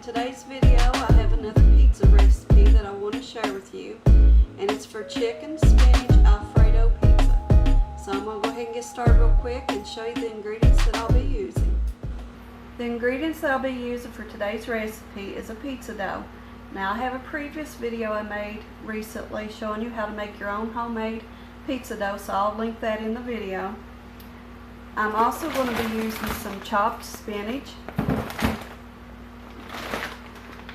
today's video I have another pizza recipe that I want to share with you, and it's for chicken spinach Alfredo pizza. So I'm going to go ahead and get started real quick and show you the ingredients that I'll be using. The ingredients that I'll be using for today's recipe is a pizza dough. Now I have a previous video I made recently showing you how to make your own homemade pizza dough, so I'll link that in the video. I'm also going to be using some chopped spinach,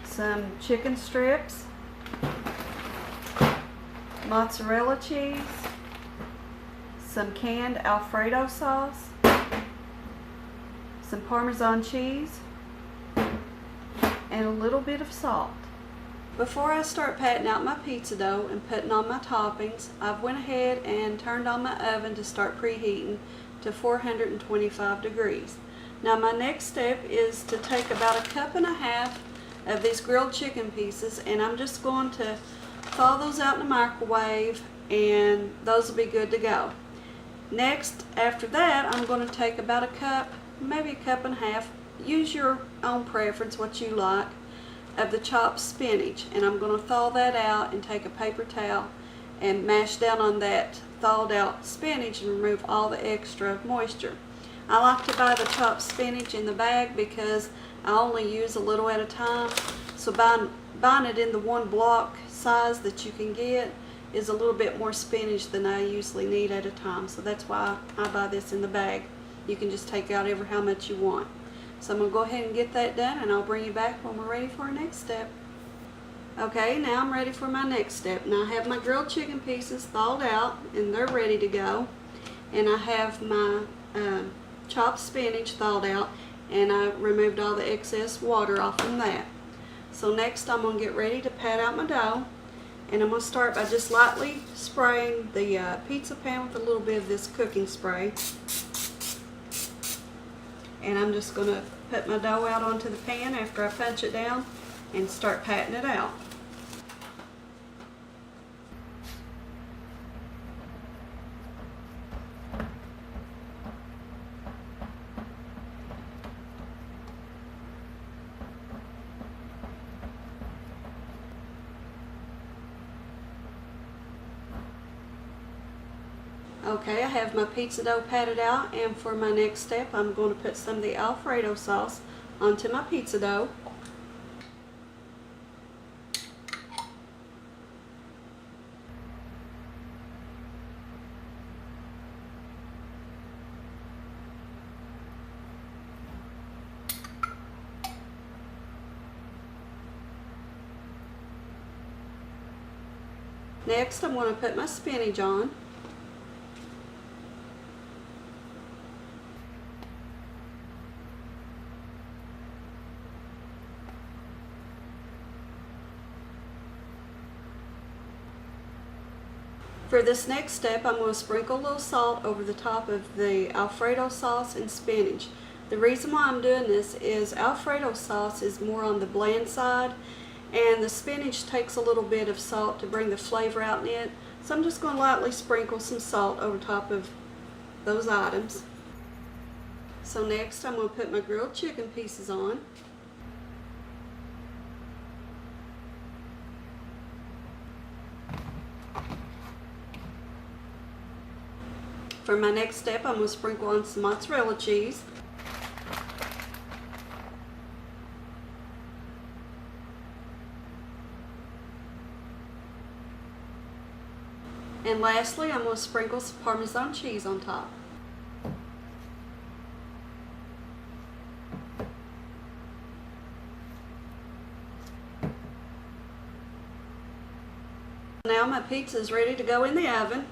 some chicken strips, mozzarella cheese, some canned Alfredo sauce, some Parmesan cheese, and a little bit of salt. Before I start patting out my pizza dough and putting on my toppings, I've went ahead and turned on my oven to start preheating to 425 degrees. Now my next step is to take about 1.5 cups of these grilled chicken pieces, and I'm just going to thaw those out in the microwave, and those will be good to go. Next, after that, I'm going to take about 1 cup, maybe 1.5 cups, use your own preference, what you like, of the chopped spinach, and I'm going to thaw that out and take a paper towel and mash down on that thawed out spinach and remove all the extra moisture. I like to buy the chopped spinach in the bag because I only use a little at a time, so buying it in the one block size that you can get is a little bit more spinach than I usually need at a time, so that's why I buy this in the bag. You can just take out how much you want. So I'm going to go ahead and get that done, and I'll bring you back when we're ready for our next step. Okay, now I'm ready for my next step. Now I have my grilled chicken pieces thawed out and they're ready to go, and I have my chopped spinach thawed out, and I removed all the excess water off from that. So next I'm going to get ready to pat out my dough, and I'm going to start by just lightly spraying the pizza pan with a little bit of this cooking spray. And I'm just going to put my dough out onto the pan after I punch it down and start patting it out. Okay, I have my pizza dough patted out, and for my next step I'm going to put some of the Alfredo sauce onto my pizza dough. Next I'm going to put my spinach on. For this next step, I'm going to sprinkle a little salt over the top of the Alfredo sauce and spinach. The reason why I'm doing this is Alfredo sauce is more on the bland side, and the spinach takes a little bit of salt to bring the flavor out in it. So I'm just going to lightly sprinkle some salt over top of those items. So next I'm going to put my grilled chicken pieces on. For my next step, I'm going to sprinkle on some mozzarella cheese. And lastly, I'm going to sprinkle some Parmesan cheese on top. Now my pizza is ready to go in the oven.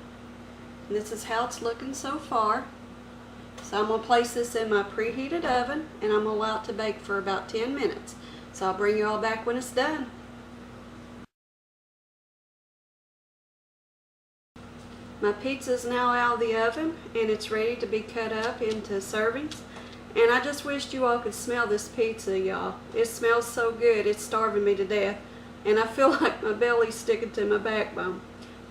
And this is how it's looking so far. So I'm going to place this in my preheated oven, and I'm going to allow it to bake for about 10 minutes. So I'll bring you all back when it's done. My pizza is now out of the oven, and it's ready to be cut up into servings. And I just wished you all could smell this pizza, y'all. It smells so good, it's starving me to death. And I feel like my belly's sticking to my backbone.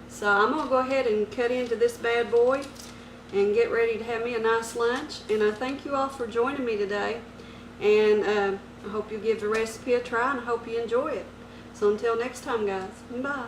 So I'm going to go ahead and cut into this bad boy and get ready to have me a nice lunch. And I thank you all for joining me today. And I hope you give the recipe a try, and I hope you enjoy it. So until next time, guys, bye.